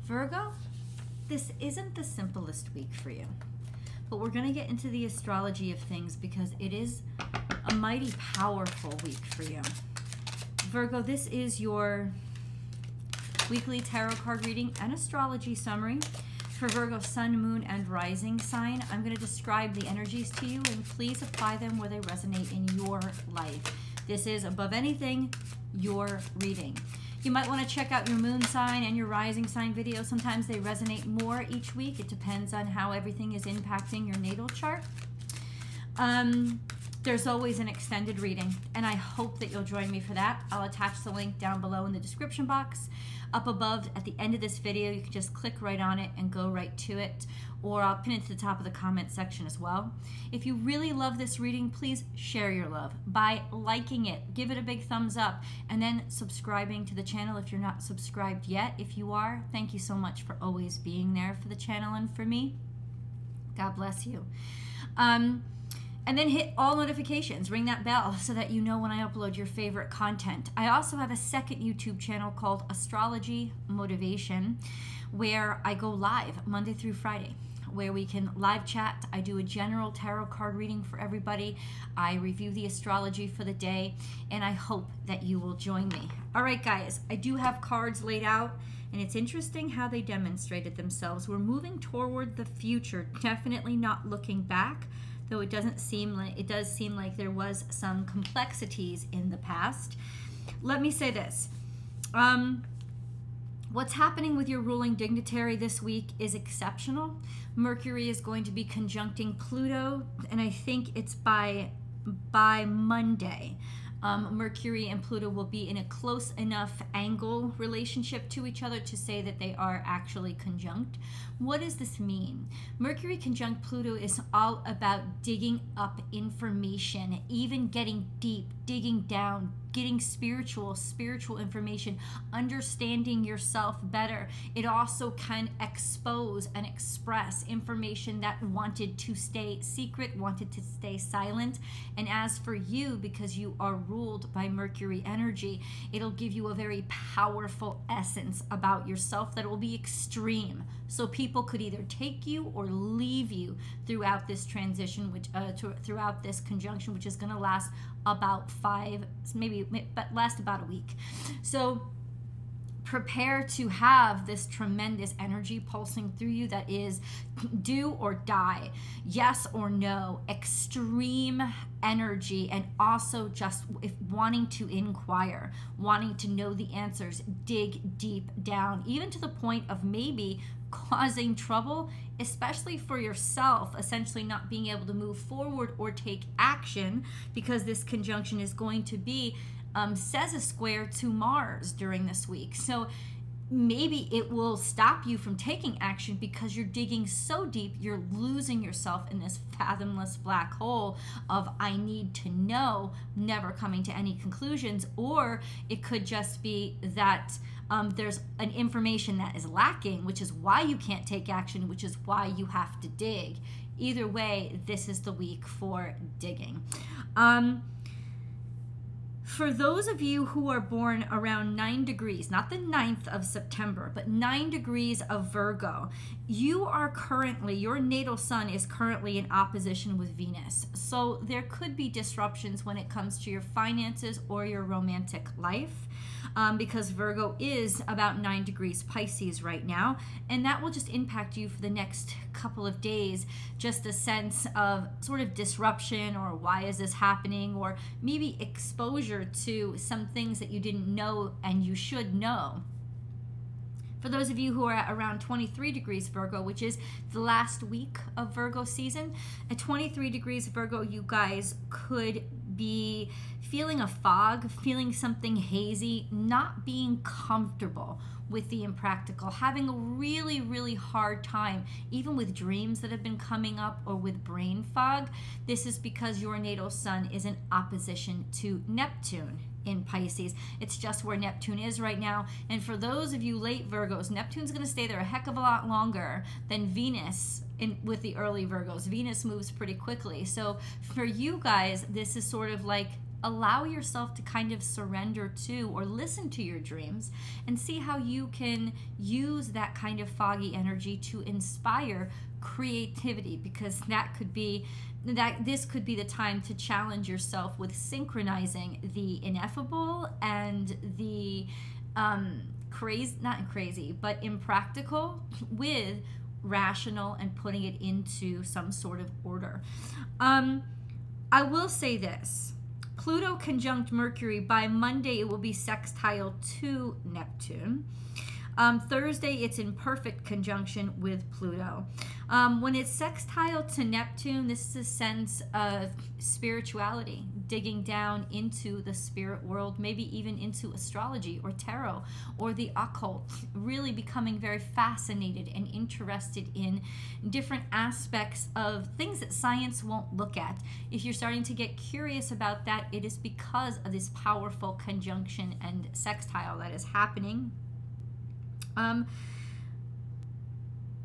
Virgo, this isn't the simplest week for you, but we're going to get into the astrology of things because it is a mighty powerful week for you. Virgo, this is your weekly tarot card reading and astrology summary for Virgo sun, moon, and rising sign. I'm going to describe the energies to you, and please apply them where they resonate in your life. This is, above anything, your reading. You might want to check out your moon sign and your rising sign videos. Sometimes they resonate more each week. It depends on how everything is impacting your natal chart. There's always an extended reading, and I hope that you'll join me for that. I'll attach the link down below in the description box. Up above at the end of this video, you can just click right on it and go right to it, or I'll pin it to the top of the comment section as well. If you really love this reading, please share your love by liking it, give it a big thumbs up, and then subscribing to the channel if you're not subscribed yet. If you are, thank you so much for always being there for the channel and for me. God bless you. And then hit all notifications, ring that bell so that you know when I upload your favorite content. I also have a second YouTube channel called Astrology Motivation, where I go live Monday through Friday, where we can live chat. I do a general tarot card reading for everybody. I review the astrology for the day, and I hope that you will join me. All right, guys, I do have cards laid out, and it's interesting how they demonstrated themselves. We're moving toward the future, definitely not looking back, though it does seem like there was some complexities in the past. Let me say this. What's happening with your ruling dignitary this week is exceptional. Mercury is going to be conjuncting Pluto, and I think it's by Monday. Mercury and Pluto will be in a close enough angle relationship to each other to say that they are actually conjunct. What does this mean? Mercury conjunct Pluto is all about digging up information, even getting deep, digging down, getting spiritual information, understanding yourself better. It also can expose and express information that wanted to stay secret, wanted to stay silent. And as for you, because you are ruled by Mercury energy, it'll give you a very powerful essence about yourself that will be extreme. So people could either take you or leave you throughout this transition, throughout this conjunction, which is going to last about but last about a week. So prepare to have this tremendous energy pulsing through you that is do or die, yes or no, extreme energy, and also just wanting to inquire, wanting to know the answers, dig deep down, even to the point of maybe causing trouble, especially for yourself, essentially not being able to move forward or take action, because this conjunction is going to be says a square to Mars during this week. So maybe it will stop you from taking action because you're digging so deep, you're losing yourself in this fathomless black hole of I need to know, never coming to any conclusions. Or it could just be that there's an information that is lacking, which is why you can't take action, which is why you have to dig. Either way, this is the week for digging. For those of you who are born around 9 degrees, not the 9th of September, but 9 degrees of Virgo, you are currently, your natal sun is currently in opposition with Venus. So there could be disruptions when it comes to your finances or your romantic life, because Virgo is about 9 degrees Pisces right now, and that will just impact you for the next couple of days. Just a sense of sort of disruption, or why is this happening, or maybe exposure to some things that you didn't know and you should know. For those of you who are at around 23 degrees Virgo, which is the last week of Virgo season, at 23 degrees Virgo, you guys could be feeling a fog, feeling something hazy, not being comfortable with the impractical, having a really, really hard time, even with dreams that have been coming up or with brain fog. This is because your natal sun is in opposition to Neptune in Pisces. It's just where Neptune is right now. And for those of you late Virgos, Neptune's going to stay there a heck of a lot longer than Venus with the early Virgos. Venus moves pretty quickly. So for you guys, this is sort of like allow yourself to kind of surrender to or listen to your dreams and see how you can use that kind of foggy energy to inspire creativity, because this could be the time to challenge yourself with synchronizing the ineffable and the but impractical with rational, and putting it into some sort of order. I will say this. Pluto conjunct Mercury, by Monday it will be sextile to Neptune. Thursday it's in perfect conjunction with Pluto. When it's sextile to Neptune, this is a sense of spirituality, digging down into the spirit world, maybe even into astrology or tarot or the occult, really becoming very fascinated and interested in different aspects of things that science won't look at. If you're starting to get curious about that, it is because of this powerful conjunction and sextile that is happening.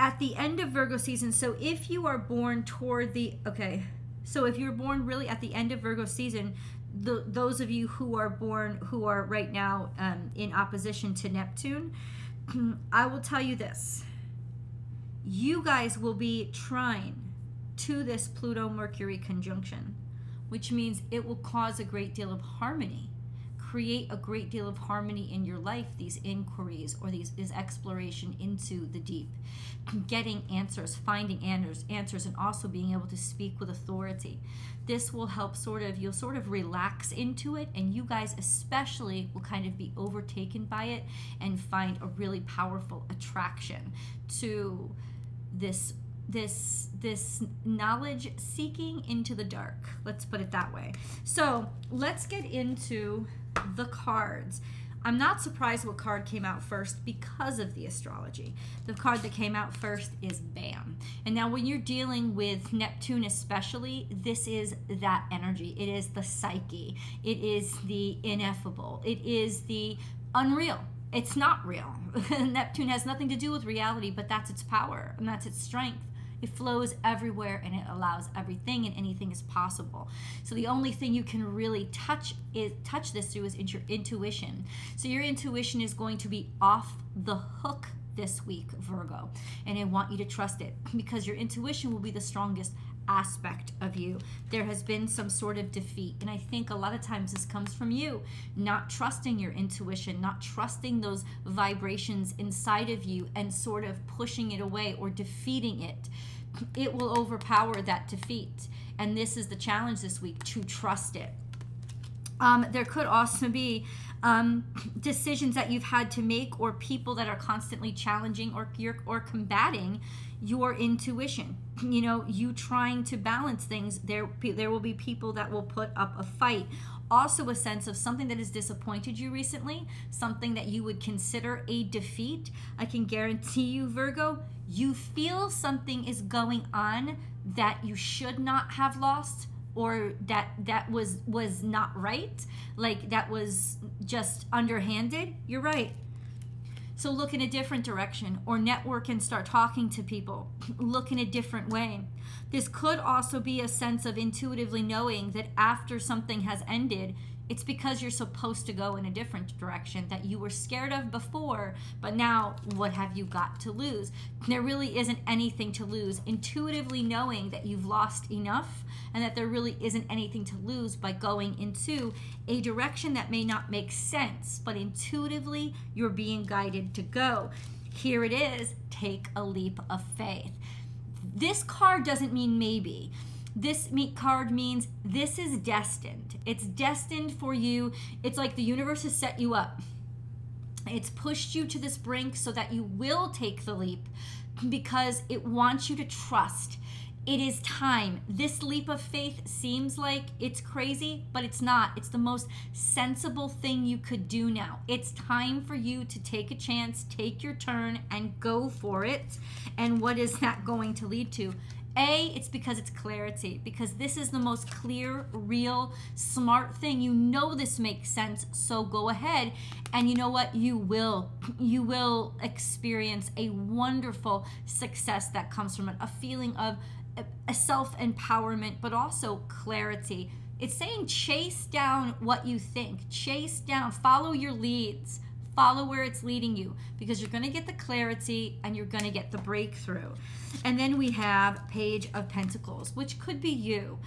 At the end of Virgo season, so if you are born toward the, so if you're born really at the end of Virgo season, those of you who are born, who are right now in opposition to Neptune, I will tell you this. You guys will be trine to this Pluto-Mercury conjunction, which means it will cause a great deal of harmony, create a great deal of harmony in your life, these inquiries or this exploration into the deep, getting answers, finding answers, and also being able to speak with authority. This will help you'll sort of relax into it, and you guys especially will kind of be overtaken by it and find a really powerful attraction to this knowledge seeking into the dark. Let's put it that way. So let's get into the cards. I'm not surprised what card came out first because of the astrology. The card that came out first is BAM. And now when you're dealing with Neptune especially, this is that energy. It is the psyche. It is the ineffable. It is the unreal. It's not real. Neptune has nothing to do with reality, but that's its power and that's its strength. It flows everywhere and it allows everything, and anything is possible. So the only thing you can really touch this through is your intuition. So your intuition is going to be off the hook this week, Virgo. And I want you to trust it, because your intuition will be the strongest aspect of you. There has been some sort of defeat, and I think a lot of times this comes from you not trusting your intuition, not trusting those vibrations inside of you, and sort of pushing it away or defeating it. It will overpower that defeat, and this is the challenge this week, to trust it. There could also be decisions that you've had to make, or people that are constantly challenging or combating your intuition. You know, you trying to balance things. There will be people that will put up a fight. Also a sense of something that has disappointed you recently, something that you would consider a defeat. I can guarantee you, Virgo, you feel something is going on that you should not have lost, or that was not right, like that was just underhanded. You're right. So look in a different direction, or network and start talking to people. Look in a different way. This could also be a sense of intuitively knowing that after something has ended, it's because you're supposed to go in a different direction that you were scared of before, but now what have you got to lose? There really isn't anything to lose. Intuitively knowing that you've lost enough and that there really isn't anything to lose by going into a direction that may not make sense, but intuitively you're being guided to go. Here it is, take a leap of faith. This card doesn't mean maybe. This card means this is destined. It's destined for you. It's like the universe has set you up. It's pushed you to this brink so that you will take the leap, because it wants you to trust. It is time. This leap of faith seems like it's crazy, but it's not. It's the most sensible thing you could do now. It's time for you to take a chance, take your turn, and go for it. And what is that going to lead to? It's because it's clarity, because this is the most clear, real, smart thing. You know this makes sense, so go ahead. And you know what? You will experience a wonderful success that comes from it, a feeling of a self-empowerment, but also clarity. It's saying chase down what you think. Chase down, follow your leads. Follow where it's leading you, because you're going to get the clarity and you're going to get the breakthrough. And then we have Page of Pentacles, which could be you.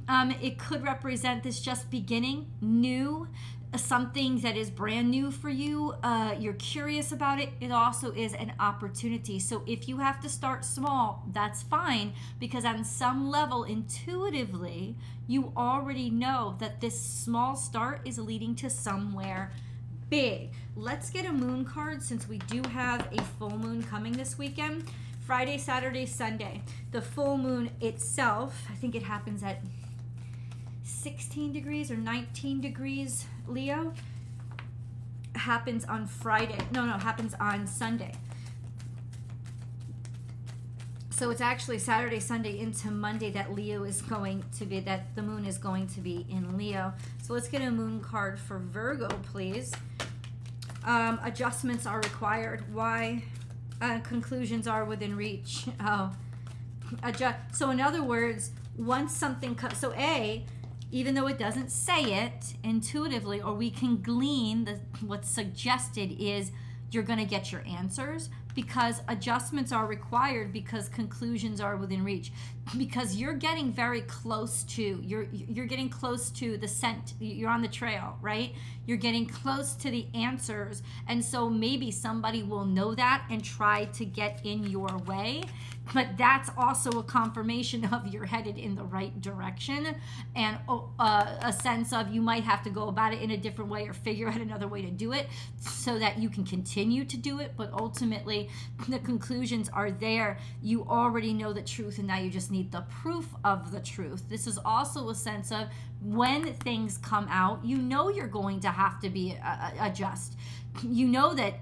It could represent this just beginning, new, something that is brand new for you. You're curious about it. It also is an opportunity. So if you have to start small, that's fine, because on some level, intuitively, you already know that this small start is leading to somewhere big. Let's get a moon card, since we do have a full moon coming this weekend. Friday, Saturday, Sunday. The full moon itself, I think it happens at 16 degrees or 19 degrees, Leo. Happens on Friday. No, happens on Sunday. So it's actually Saturday, Sunday into Monday that Leo is going to be, that the moon is going to be in Leo. So let's get a moon card for Virgo, please. Adjustments are required. Why? Conclusions are within reach. So in other words, once something comes, so A, even though it doesn't say it intuitively, or we can glean what's suggested is you're going to get your answers, because adjustments are required, because conclusions are within reach, because you're getting very close to, you're getting close to the scent, you're on the trail, right? You're getting close to the answers, and so maybe somebody will know that and try to get in your way, but that's also a confirmation of you're headed in the right direction, and a sense of you might have to go about it in a different way or figure out another way to do it so that you can continue to do it, but ultimately the conclusions are there. You already know the truth, and now you just need the proof of the truth. This is also a sense of when things come out, you know you're going to have to be adjust. You know that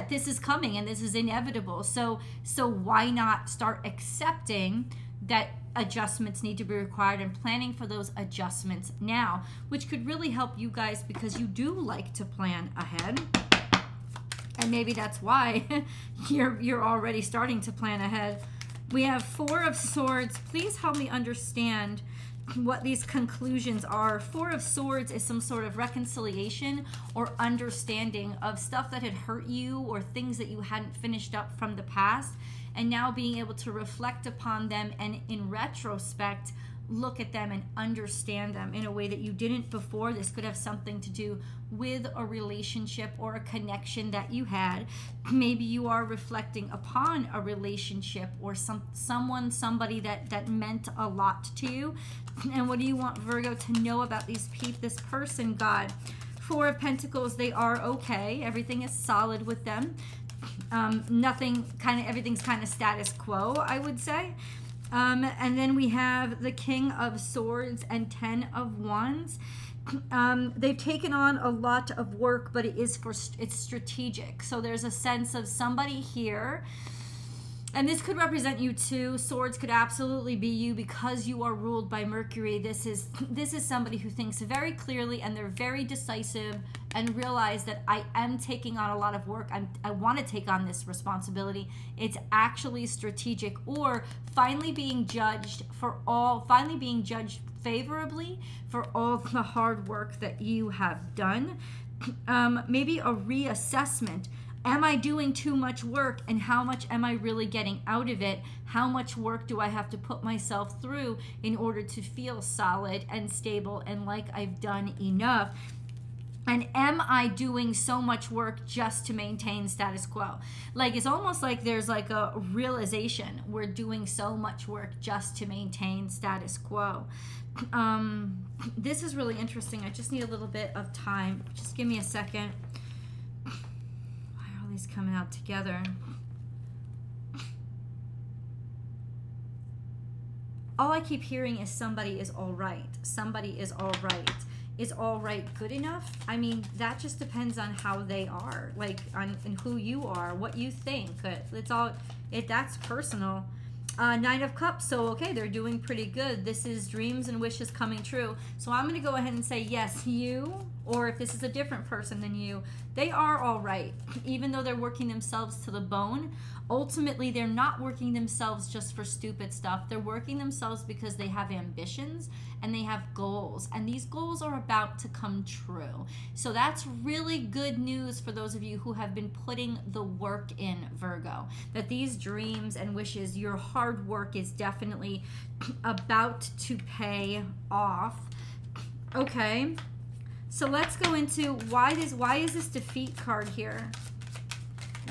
this is coming and this is inevitable. So why not start accepting that adjustments need to be required and planning for those adjustments now, which could really help you guys, because you do like to plan ahead. And maybe that's why you're already starting to plan ahead. We have Four of Swords. Please help me understand what these conclusions are. Four of Swords is some sort of reconciliation or understanding of stuff that had hurt you or things that you hadn't finished up from the past, and now being able to reflect upon them and in retrospect look at them and understand them in a way that you didn't before. This could have something to do with a relationship or a connection that you had. Maybe you are reflecting upon a relationship or somebody that meant a lot to you. And what do you want Virgo to know about this person, God? Four of Pentacles, they are okay. Everything is solid with them. Everything's kind of status quo, I would say. And then we have the King of Swords and 10 of Wands. They've taken on a lot of work, but it's strategic. So there's a sense of somebody here, and this could represent you too. Swords could absolutely be you, because you are ruled by Mercury. This is somebody who thinks very clearly, and they're very decisive, and realize that I am taking on a lot of work. I want to take on this responsibility. It's actually strategic, or finally being judged favorably for all the hard work that you have done. Maybe a reassessment. Am I doing too much work, and how much am I really getting out of it? How much work do I have to put myself through in order to feel solid and stable and like I've done enough? And am I doing so much work just to maintain status quo? Like, it's almost like there's like a realization we're doing so much work just to maintain status quo. This is really interesting. I just need a little bit of time. Just give me a second. Why are all these coming out together? All I keep hearing is somebody is all right. Somebody is all right. Is all right good enough? I mean, that just depends on how they are, like on who you are, what you think. That's personal. 9 of Cups. So okay, they're doing pretty good. This is dreams and wishes coming true. So I'm going to go ahead and say yes, you or if this is a different person than you, they are all right. Even though they're working themselves to the bone, ultimately they're not working themselves just for stupid stuff. They're working themselves because they have ambitions and they have goals, and these goals are about to come true. So that's really good news for those of you who have been putting the work in, Virgo, that these dreams and wishes, your hard work is definitely about to pay off. Okay, so let's go into why is this defeat card here?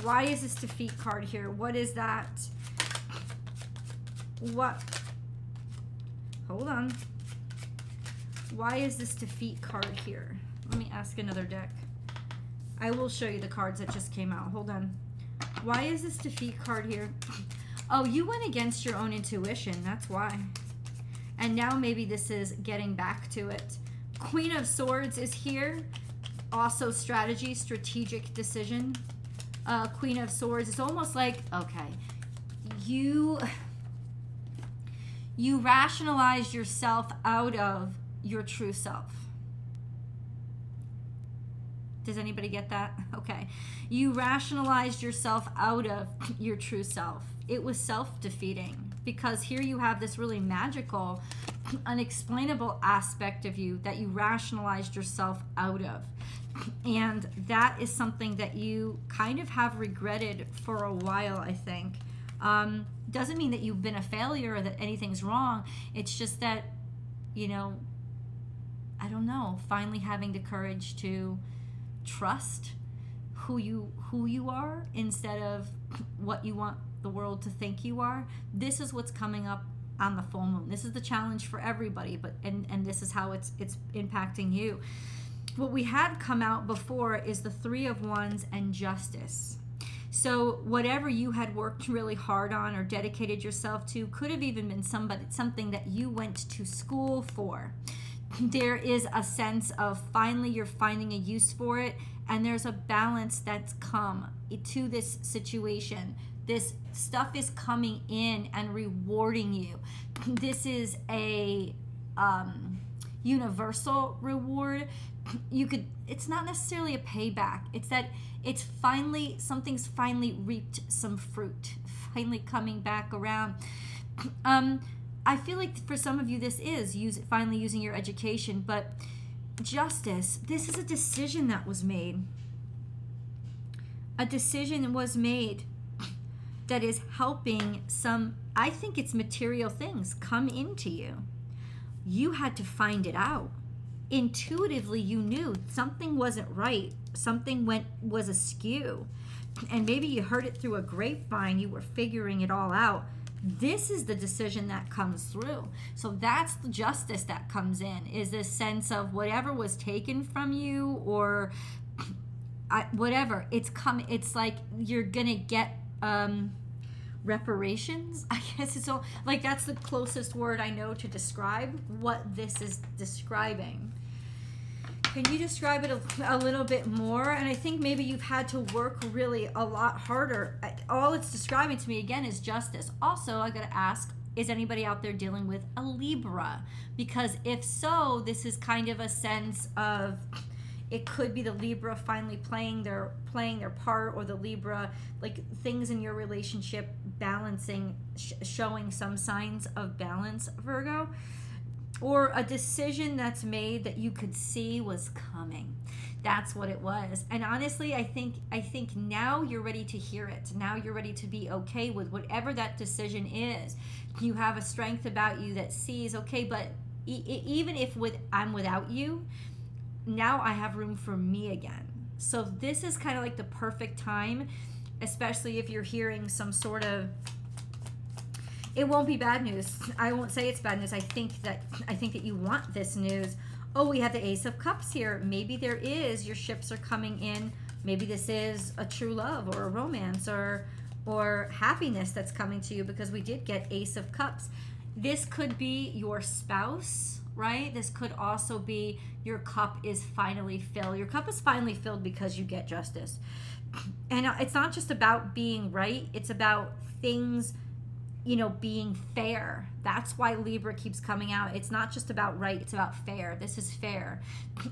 Why is this defeat card here? What is that? What? Hold on. Why is this defeat card here? Let me ask another deck. I will show you the cards that just came out. Hold on. Why is this defeat card here? Oh, you went against your own intuition. That's why. And now maybe this is getting back to it. Queen of Swords is here. Also strategy, strategic decision. Queen of Swords. It's almost like, okay, you rationalized yourself out of your true self. Does anybody get that? Okay. You rationalized yourself out of your true self. It was self-defeating, because here you have this really magical, unexplainable aspect of you that you rationalized yourself out of. And that is something that you kind of have regretted for a while, I think. Doesn't mean that you've been a failure or that anything's wrong. It's just that, you know, I don't know, finally having the courage to trust who you are instead of what you want the world to think you are. This is what's coming up on the full moon. This is the challenge for everybody, but and this is how it's impacting you. What we had come out before is the Three of Wands and Justice. So whatever you had worked really hard on or dedicated yourself to could have even been something that you went to school for. There is a sense of finally you're finding a use for it, and there's a balance that's come to this situation. This stuff is coming in and rewarding you. This is a universal reward. It's not necessarily a payback. It's that something's finally reaped some fruit, finally coming back around. I feel like for some of you this is finally using your education, but Justice, this is a decision that was made. A decision was made that is helping some, I think it's material things, come into you. You had to find it out. Intuitively, you knew something wasn't right. Something was askew. And maybe you heard it through a grapevine. You were figuring it all out. This is the decision that comes through. So that's the justice that comes in, is this sense of whatever was taken from you or whatever. It's like you're going to get reparations. I guess it's all like that's the closest word I know to describe what this is describing. Can you describe it a little bit more? And I think maybe you've had to work really a lot harder. All it's describing to me again is justice. Also, I got to ask, is anybody out there dealing with a Libra? Because if so, this is kind of a sense of, it could be the Libra finally playing their part, or the Libra, like things in your relationship balancing, showing some signs of balance, Virgo. Or a decision that's made that you could see was coming. That's what it was. And honestly, I think now you're ready to hear it. Now you're ready to be okay with whatever that decision is. You have a strength about you that sees, okay, but even if I'm without you, now I have room for me again. So this is kind of like the perfect time, especially if you're hearing some sort of, it won't be bad news. I won't say it's bad news. I think that you want this news. Oh, we have the Ace of Cups here. Maybe there is, your ships are coming in. Maybe this is a true love or a romance or happiness that's coming to you, because we did get Ace of Cups. This could be your spouse, right? This could also be your cup is finally filled. Your cup is finally filled because you get justice. And it's not just about being right. It's about things you know, being fair. That's why Libra keeps coming out. It's not just about right, it's about fair. This is fair.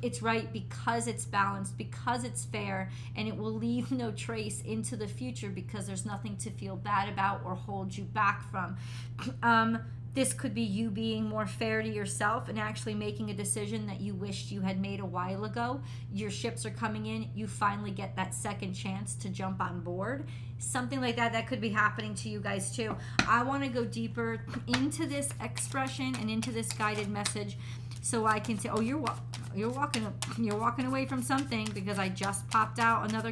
It's right because it's balanced, because it's fair, and it will leave no trace into the future because there's nothing to feel bad about or hold you back from. This could be you being more fair to yourself and actually making a decision that you wished you had made a while ago. Your ships are coming in. You finally get that second chance to jump on board. Something like that could be happening to you guys too. I want to go deeper into this expression and into this guided message so I can say, oh, you're walking away from something, because I just popped out another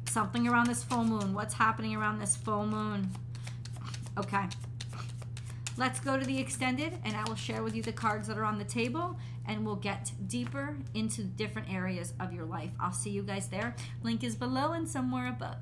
something around this full moon. What's happening around this full moon? Okay. Let's go to the extended, and I will share with you the cards that are on the table, and we'll get deeper into different areas of your life. I'll see you guys there. Link is below and somewhere above.